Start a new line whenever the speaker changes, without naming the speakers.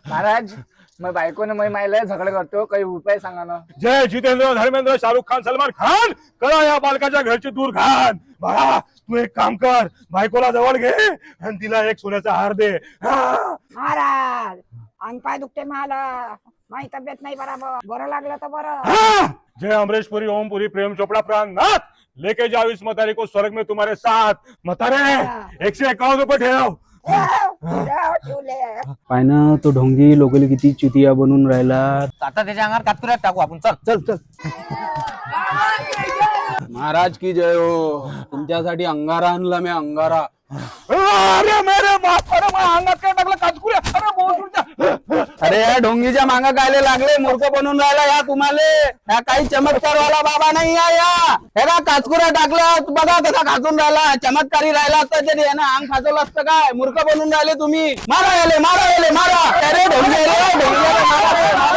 महाराज मैं बायको ने मैं मायला झगडा करतो काही उपाय सांगा ना.
जय जितेंद्र धर्मेंद्र शाहरुख खान सलमान खान करा या बालकाच्या घरची दूर घाण. बाळा तू एक काम कर, बायकोला जवळ घे आणि तिला एक सोन्याचा हार दे.
महाराज अंग पाय दुखते मला, माझी तब्येत नाही बरोबर, बरं लागलं तर बरं.
जय अमरेशपुरी ओमपुरी प्रेम चोपड़ा प्राणनाथ लेके जाओ इस मतारी को स्वर्ग में तुम्हारे साथ. मतारे 151 रुपये ठेव.
पाय ना तो ढोंगी लोकल किती चुतिया बनून राहिला.
आता त्याच्या अंगावर कातकुऱ्यात टाकू आपण. चल
चल चल. महाराज की जय हो. तुमच्यासाठी अंगारा आणला मी, अंगारा.
अरे मेरे बाप, अरे माझ्या अंगात काय टाकलं कातकुऱ्या. अरे बोल.
अरे या ढोंगीच्या मांगा कायले लागले, मूर्ख बनून राहिला या तुम्हाला. ह्या काही चमत्कार वाला बाबा नाही या. हे का काचकुऱ्या टाकलं बघा कसा खाचून राहिला. चमत्कारी राहिला असता तरी यानं अंग खाचवलं असतं काय. मूर्ख बनून राहिले तुम्ही. मारा याले, मारा